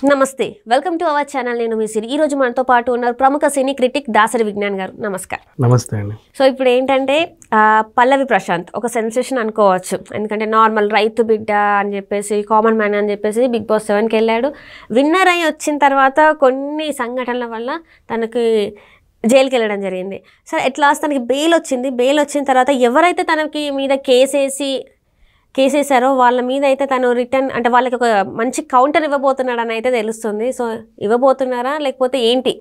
నమస్తే, welcome to our channel. నేను మీ సిరి. ఈ రోజు మనతో పాటు ఉన్నారు ప్రముఖ సినీ క్రిటిక్ దాసరి విజ్ఞాన్ గారు. నమస్కారం. నమస్తే అండి. సో ఇప్పుడు ఏంటంటే పల్లవి ప్రశాంత్ ఒక సెన్సేషన్ అనుకోవచ్చు. ఎందుకంటే నార్మల్ రైతు బిడ్డ అని చెప్పేసి, కామన్ మ్యాన్ అని చెప్పేసి బిగ్ బాస్ 7కి వెళ్ళాడు. విన్నర్ అయ్యి వచ్చిన తర్వాత కొన్ని సంఘటనల వల్ల తనకి జైలుకి వెళ్ళడం జరిగింది. సరే, ఎట్లా తనకి బెయిల్ వచ్చింది. బెయిల్ వచ్చిన తర్వాత ఎవరైతే తనకి మీద కేసేసారో వాళ్ళ మీద అయితే తను రిటర్న్ అంటే వాళ్ళకి ఒక మంచి కౌంటర్ ఇవ్వబోతున్నాడని అయితే తెలుస్తుంది. సో ఇవ్వబోతున్నారా లేకపోతే ఏంటి?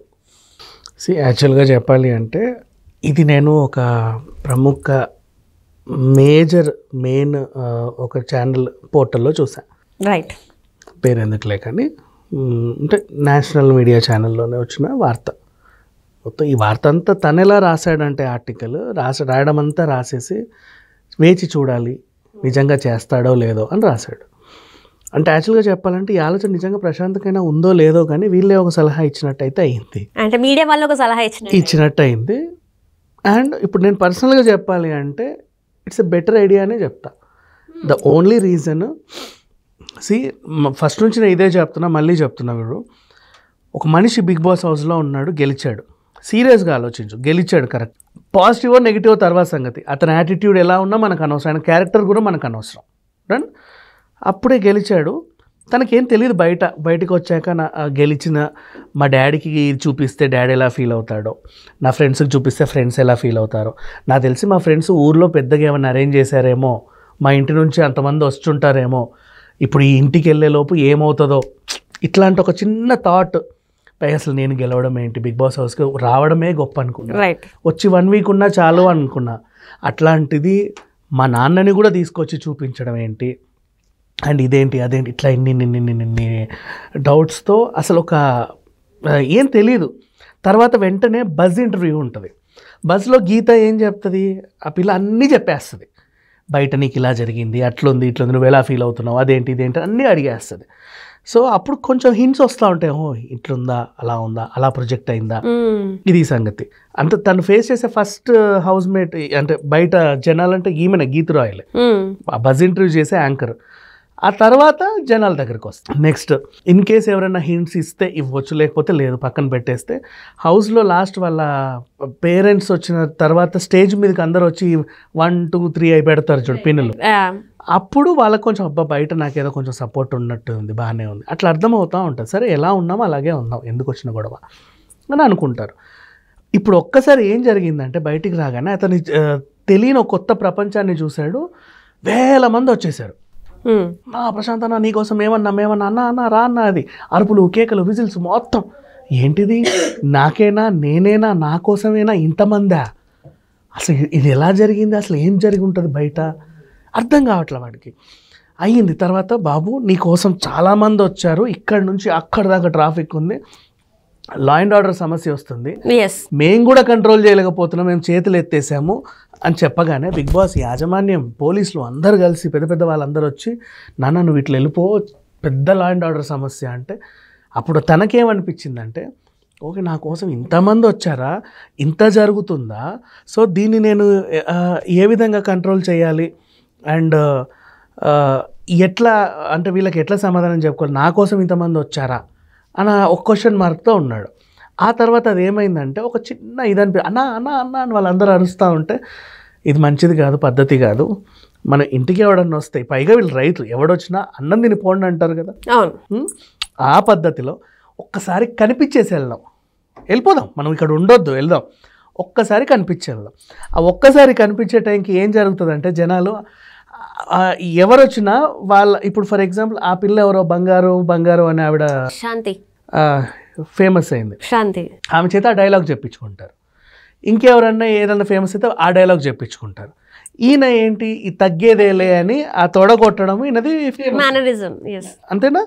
యాక్చువల్గా చెప్పాలి అంటే ఇది నేను ఒక ప్రముఖ మెయిన్ ఒక ఛానల్ పోర్టల్లో చూసాను. రైట్, పేరు ఎందుకులే కానీ అంటే నేషనల్ మీడియా ఛానల్లోనే వచ్చిన వార్త. మొత్తం ఈ వార్త అంతా తను ఎలా రాశాడంటే ఆర్టికల్ రాయడం అంతా రాసేసి వేచి చూడాలి నిజంగా చేస్తాడో లేదో అని రాశాడు. అంటే యాక్చువల్గా చెప్పాలంటే ఈ ఆలోచన నిజంగా ప్రశాంతకైనా ఉందో లేదో కానీ వీళ్ళే ఒక సలహా ఇచ్చినట్టయితే అయింది. అంటే మీడియా వాళ్ళు ఒక సలహా ఇచ్చినట్టు అయింది. అండ్ ఇప్పుడు నేను పర్సనల్గా చెప్పాలి అంటే ఇట్స్ ఎ బెటర్ ఐడియా అనే చెప్తా. ద ఓన్లీ రీజన్ ఫస్ట్ నుంచి నేను ఇదే చెప్తున్నా, మళ్ళీ చెప్తున్నా. వీడు ఒక మనిషి బిగ్ బాస్ హౌస్లో ఉన్నాడు, గెలిచాడు. సీరియస్గా ఆలోచించు, గెలిచాడు కరెక్ట్. పాజిటివ్ నెగిటివ్ తర్వాత సంగతి. అతని యాటిట్యూడ్ ఎలా ఉన్నా మనకు అనవసరం, ఆయన క్యారెక్టర్ కూడా మనకు అనవసరం. రైట్, అప్పుడే గెలిచాడు. తనకేం తెలియదు బయటకు వచ్చాక గెలిచిన మా డాడీకి చూపిస్తే డాడీ ఎలా ఫీల్ అవుతాడో, నా ఫ్రెండ్స్కి చూపిస్తే ఫ్రెండ్స్ ఎలా ఫీల్ అవుతారో. నాకు తెలిసి మా ఫ్రెండ్స్ ఊర్లో పెద్దగా ఏమైనా అరేంజ్ చేశారేమో, మా ఇంటి నుంచి అంతమంది వస్తుంటారేమో, ఇప్పుడు ఈ ఇంటికి వెళ్ళే లోపు ఏమవుతుందో, ఇట్లాంటి ఒక చిన్న థాట్. పై అసలు నేను గెలవడం ఏంటి, బిగ్ బాస్ హౌస్కి రావడమే గొప్ప అనుకున్నా. వచ్చి 1 వీక్ ఉన్నా చాలు అనుకున్నా. అట్లాంటిది మా నాన్నని కూడా తీసుకొచ్చి చూపించడం ఏంటి, అండ్ ఇదేంటి అదేంటి, ఇట్లా ఇన్ని డౌట్స్తో అసలు ఒక ఏం తెలీదు. తర్వాత వెంటనే బజ్ ఇంటర్వ్యూ ఉంటుంది. బజ్లో గీత ఏం చెప్తుంది, ఆ పిల్ల అన్నీ చెప్పేస్తుంది. బయట నీకు ఇలా జరిగింది, అట్లుంది ఇట్లుంది, నువ్వు ఎలా ఫీల్ అవుతున్నావు, అదేంటి ఇదేంటి అన్నీ అడిగేస్తుంది. సో అప్పుడు కొంచెం హింట్స్ వస్తూ ఉంటాయి. ఓ ఇట్లుందా, అలా ఉందా, అలా ప్రొజెక్ట్ అయిందా, ఇది సంగతి. అంటే తను ఫేస్ చేసే ఫస్ట్ హౌస్ మేట్ అంటే బయట జనాలంటే ఈమెన గీత రాయలే, బజ్ ఇంటర్వ్యూ చేసే యాంకర్. ఆ తర్వాత జనాల దగ్గరికి వస్తాయి. నెక్స్ట్ ఇన్ కేస్ ఎవరైనా హింట్స్ ఇస్తే ఇవ్వచ్చు, లేకపోతే లేదు పక్కన పెట్టేస్తే. హౌస్లో లాస్ట్ వాళ్ళ పేరెంట్స్ వచ్చిన తర్వాత స్టేజ్ మీదకి అందరు వచ్చి 1, 2, 3 అయి పెడతారు చూడు పిన్నులు. అప్పుడు వాళ్ళకి కొంచెం అబ్బా బయట నాకేదో కొంచెం సపోర్ట్ ఉన్నట్టు ఉంది, బాగానే ఉంది, అట్లా అర్థమవుతూ ఉంటుంది. సరే ఎలా ఉన్నామో అలాగే ఉన్నాం, ఎందుకు వచ్చిన గొడవ అని అనుకుంటారు. ఇప్పుడు ఒక్కసారి ఏం జరిగిందంటే బయటికి రాగానే అతని తెలియని ఒక కొత్త ప్రపంచాన్ని చూశాడు. వేల మంది వచ్చేసారు. ప్రశాంత్ అన్న నీకోసం ఏమన్నా అన్న రా అన్న, అది అరుపులు కేకలు విజిల్స్ మొత్తం. ఏంటిది, నాకేనా, నేనేనా, నా కోసమేనా ఇంతమందా, అసలు ఇది ఎలా జరిగింది, అసలు ఏం జరిగి ఉంటుంది బయట, అర్థం కావట్లే వాడికి. అయ్యింది తర్వాత, బాబు నీకోసం చాలామంది వచ్చారు, ఇక్కడ నుంచి అక్కడ దాకా ట్రాఫిక్ ఉంది, లా అండ్ ఆర్డర్ సమస్య వస్తుంది, మేము కూడా కంట్రోల్ చేయలేకపోతున్నాం, మేము చేతులు ఎత్తేసాము అని చెప్పగానే బిగ్ బాస్ యాజమాన్యం, పోలీసులు అందరు కలిసి పెద్ద వాళ్ళందరూ వచ్చి నాన్న నువ్వు ఇట్లా వెళ్ళిపో, పెద్ద లా అండ్ ఆర్డర్ సమస్య అంటే. అప్పుడు తనకేమనిపించిందంటే ఓకే నా కోసం ఇంతమంది వచ్చారా, ఇంత జరుగుతుందా, సో దీన్ని నేను ఏ విధంగా కంట్రోల్ చేయాలి, అండ్ ఎట్లా అంటే వీళ్ళకి ఎట్లా సమాధానం చెప్పుకోవాలి, నా కోసం ఇంతమంది వచ్చారా అని ఒక క్వశ్చన్ మార్క్తో ఉన్నాడు. ఆ తర్వాత అది ఏమైందంటే ఒక చిన్న ఇదని అన్నా అని వాళ్ళందరూ అరుస్తూ ఉంటే ఇది మంచిది కాదు, పద్ధతి కాదు, మన ఇంటికి ఎవడన్నా వస్తాయి, పైగా వీళ్ళు రైతులు, ఎవడొచ్చినా అన్నం తిని పోండి అంటారు కదా. ఆ పద్ధతిలో ఒక్కసారి కనిపించేసి వెళ్ళిపోదాం, మనం ఇక్కడ ఉండొద్దు, వెళ్దాం, ఒక్కసారి కనిపించి వెళ్దాం. ఆ ఒక్కసారి కనిపించే టైంకి ఏం జరుగుతుందంటే జనాలు ఎవరు వచ్చినా వాళ్ళ, ఇప్పుడు ఫర్ ఎగ్జాంపుల్ ఆ పిల్ల ఎవరో బంగారు అని ఆవిడ శాంతి ఫేమస్ అయింది, శాంతి, ఆమె చేత ఆ డైలాగ్ చెప్పించుకుంటారు. ఇంకెవరన్నా ఏదన్నా ఫేమస్ అయితే ఆ డైలాగ్ చెప్పించుకుంటారు. ఈయన ఏంటి ఈ తగ్గేదేలే అని ఆ తొడగొట్టడం ఈయనది మేనరిజం, అంతేనా.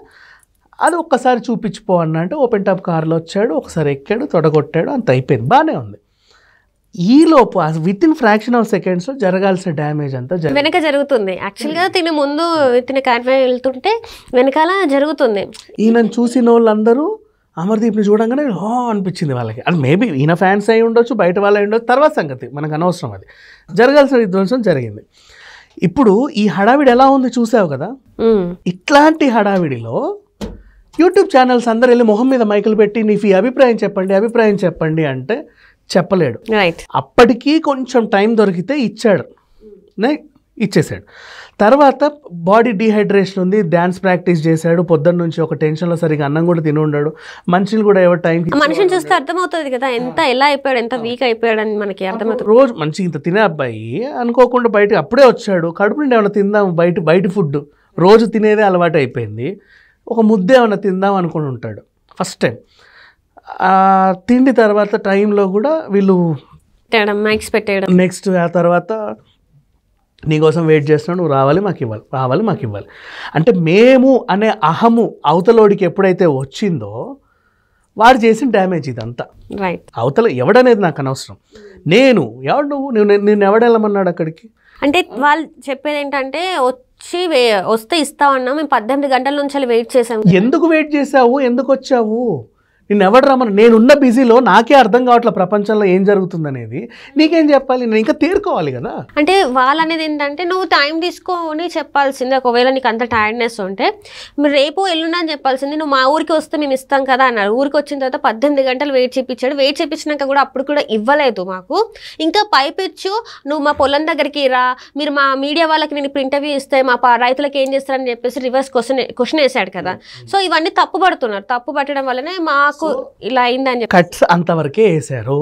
అది ఒక్కసారి చూపించిపో అన్న అంటే ఓపెన్ టాప్ కార్లో వచ్చాడు, ఒకసారి ఎక్కాడు, తొడగొట్టాడు, అంత అయిపోయింది, బాగానే ఉంది. ఈలోపు విత్ ఇన్ ఫ్రాక్షన్ ఆఫ్ సెకండ్స్లో జరగాల్సిన డ్యామేజ్ అంతా వెనక జరుగుతుంది. యాక్చువల్గా తిని ముందు తిని కాన్వే వెళ్తుంటే వెనకాల జరుగుతుంది. ఈయనను చూసిన వాళ్ళందరూ అమర్దీప్ని చూడంగానే అనిపించింది వాళ్ళకి. అది మేబీ ఈయన ఫ్యాన్స్ అయి ఉండొచ్చు, బయట వాళ్ళు అయి ఉండొచ్చు, తర్వాత సంగతి మనకు అనవసరం. అది జరగాల్సిన విధ్వంసం జరిగింది. ఇప్పుడు ఈ హడావిడి ఎలా ఉంది చూసావు కదా. ఇట్లాంటి హడావిడిలో యూట్యూబ్ ఛానల్స్ అందరు వెళ్ళి మొహం మీద మైకులు పెట్టి నీకు ఈ అభిప్రాయం చెప్పండి అంటే చెప్పలేడు. రైట్. అప్పటికీ కొంచెం టైం దొరికితే ఇచ్చాడు, ఇచ్చేసాడు. తర్వాత బాడీ డీహైడ్రేషన్ ఉంది, డ్యాన్స్ ప్రాక్టీస్ చేశాడు, పొద్దున్న నుంచి ఒక టెన్షన్లో సరిగా అన్నం కూడా తిని ఉన్నాడు, మనుషులు కూడా ఎవరు టైం మనిషిని చూస్తే అర్థమవుతుంది కదా ఎలా అయిపోయాడు, ఎంత వీక్ అయిపోయాడు అని మనకి అర్థమవుతుంది. రోజు మంచి ఇంత తినే అబ్బాయి అనుకోకుండా బయటకు అప్పుడే వచ్చాడు, కడుపు నుండి ఏమైనా తిందాం, బయట ఫుడ్ రోజు తినేదే అలవాటు అయిపోయింది, ఒక ముద్ద ఏమైనా తిందాం అనుకుని ఉంటాడు ఫస్ట్ టైం. తిండి తర్వాత టైంలో కూడా వీళ్ళు నెక్స్ట్ ఆ తర్వాత నీకోసం వెయిట్ చేస్తున్నాడు, నువ్వు రావాలి మాకు ఇవ్వాలి అంటే మేము అనే అహము అవతలోడికి ఎప్పుడైతే వచ్చిందో వాడు చేసిన డ్యామేజ్ ఇదంతా. రైట్. అవతల ఎవడనేది నాకు అనవసరం, నేను ఎవడెళ్ళమన్నాడు అక్కడికి అంటే వాళ్ళు చెప్పేది ఏంటంటే వస్తే ఇస్తామన్నా, మేము 18 గంటల నుంచి వెయిట్ చేసాము. ఎందుకు వెయిట్ చేసావు, ఎందుకు వచ్చావు, నేను ఎవడు రమ్మను, నేనున్న బిజీలో నాకే అర్థం కావట్లే ప్రపంచంలో ఏం జరుగుతుందనేది, నీకేం చెప్పాలి, నేను ఇంకా తేరుకోవాలి కదా. అంటే వాళ్ళు అనేది ఏంటంటే నువ్వు టైం తీసుకొని చెప్పాల్సింది, ఒకవేళ నీకు అంత టైర్డ్నెస్ ఉంటే మీరు రేపు ఎల్లుండి అని చెప్పాల్సింది, నువ్వు మా ఊరికి వస్తే మేము ఇస్తాం కదా అన్నారు. ఊరికి వచ్చిన తర్వాత 18 గంటలు వెయిట్ చేయించినాక కూడా అప్పుడు కూడా ఇవ్వలేదు మాకు. ఇంకా పైపెచ్చు నువ్వు మా పొలం దగ్గరికి రా, మీరు మా మీడియా వాళ్ళకి నేను ఇప్పుడు ఇంటర్వ్యూ ఇస్తే మా రైతులకు ఏం చేస్తారని చెప్పేసి రివర్స్ క్వశ్చన్ వేసాడు కదా. సో ఇవన్నీ తప్పు పట్టడం వల్లనే మాకు ఇలా అయిందని చెప్పి కట్స్ అంతవరకే వేసారు.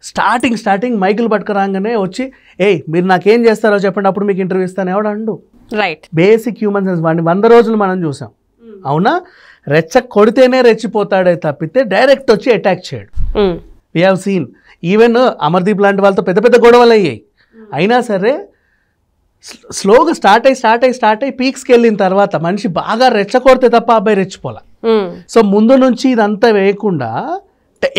స్టార్టింగ్ మైకులు పట్టుకురాగానే వచ్చి మీరు నాకేం చేస్తారో చెప్పండి అప్పుడు మీకు ఇంటర్వ్యూ ఇస్తాను ఎవడు and. Right. Basic human sense వాడిని 100 రోజులు మనం చూసాం, అవునా, కొడితేనే రెచ్చిపోతాడే తప్పితే డైరెక్ట్ వచ్చి అటాక్ చేయడు. We have seen even Amardeep లాంటి వాళ్ళతో పెద్ద గొడవలు అయ్యాయి, అయినా సరే స్లోగా స్టార్ట్ అయ్యి పీక్స్కి వెళ్ళిన తర్వాత మనిషి బాగా రెచ్చకొడితే తప్ప అబ్బాయి రెచ్చిపోలా. సో ముందు నుంచి ఇదంతా వేయకుండా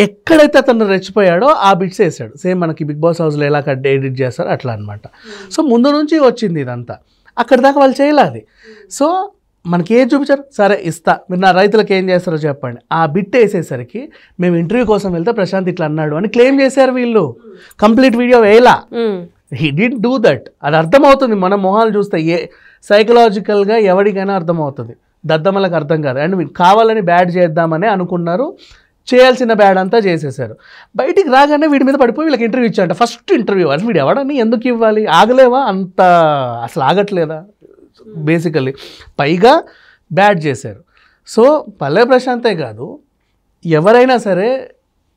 ఎక్కడైతే అతను రెచ్చిపోయాడో ఆ బిట్స్ వేసాడు. సేమ్ మనకి బిగ్ బాస్ హౌస్లో ఎలా ఎడిట్ చేస్తారో అట్లా అనమాట. సో ముందు నుంచి వచ్చింది ఇదంతా, అక్కడి దాకా వాళ్ళు చేయలేదు. సో మనకి ఏం చూపించారు, సరే ఇస్తా, మీరు నా రైతులకు ఏం చేస్తారో చెప్పండి, ఆ బిట్ వేసేసరికి మేము ఇంటర్వ్యూ కోసం వెళ్తే ప్రశాంత్ ఇట్లా అన్నాడు అని క్లెయిమ్ చేశారు వీళ్ళు. కంప్లీట్ వీడియో వేయలా, హీ డిడ్ డూ దట్. అది అర్థమవుతుంది మన మొహాలు చూస్తే, సైకలాజికల్గా ఎవరికైనా అర్థమవుతుంది, దద్దమ్మలకు అర్థం కాదు. అండ్ మీరు కావాలని బ్యాడ్ చేద్దామని అనుకున్నారు, చేయాల్సిన బ్యాడ్ అంతా చేసేసారు. బయటికి రాగానే వీడి మీద పడిపోయి వీళ్ళకి ఇంటర్వ్యూ ఇచ్చారంట, ఫస్ట్ ఇంటర్వ్యూ. అసలు వీడు ఎవడని ఎందుకు ఇవ్వాలి, ఆగలేవా అంత, అసలు ఆగట్లేదా బేసికల్లీ, పైగా బ్యాడ్ చేశారు. సో పల్లె ప్రశాంతే కాదు ఎవరైనా సరే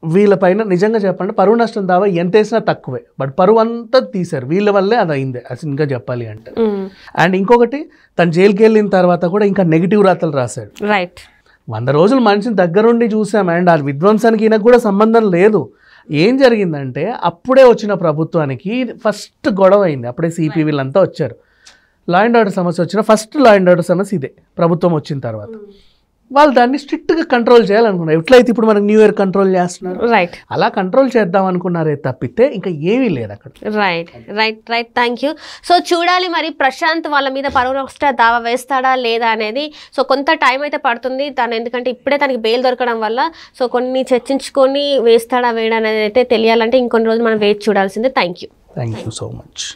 వీళ్ళపైన నిజంగా చెప్పండి పరువు నష్టం దావా ఎంత వేసినా తక్కువే, బట్ పరువు అంతా తీశారు వీళ్ళ వల్లే అది అయింది అసలు ఇంకా చెప్పాలి అంటే. అండ్ ఇంకొకటి, తను జైలుకి వెళ్ళిన తర్వాత కూడా ఇంకా నెగిటివ్ రాతలు రాశాడు. రైట్. 100 రోజులు మనిషిని దగ్గరుండి చూసాం, అండ్ ఆ విధ్వంసానికి ఈయనకు కూడా సంబంధం లేదు. ఏం జరిగిందంటే అప్పుడే వచ్చిన ప్రభుత్వానికి ఫస్ట్ గొడవ అయింది, అప్పుడే సిపి వీళ్ళంతా వచ్చారు, లా అండ్ ఆర్డర్ సమస్య వచ్చిన ఫస్ట్ లా అండ్ ఆర్డర్ సమస్య ఇదే ప్రభుత్వం వచ్చిన తర్వాత. వాళ్ళు దాన్ని స్ట్రిక్ట్గా కంట్రోల్ చేయాలనుకున్నారు, ఎట్లయితే ఇప్పుడు మనకు న్యూ ఇయర్ కంట్రోల్ చేస్తున్నారు, రైట్, అలా కంట్రోల్ చేద్దాం అనుకున్నారే తప్పితే ఇంకా ఏమీ లేదు అక్కడ. Right thank you. సో చూడాలి మరి ప్రశాంత్ వాళ్ళ మీద పరువు నష్ట దావా వేస్తాడా లేదా అనేది. సో కొంత టైం అయితే పడుతుంది తను, ఎందుకంటే ఇప్పుడే తనకి బెయిల్ దొరకడం వల్ల. సో కొన్ని చర్చించుకొని వేస్తాడా వేయడా అనేది అయితే తెలియాలంటే ఇంకొన్ని రోజులు మనం వేచి చూడాల్సిందే. Thank you so much.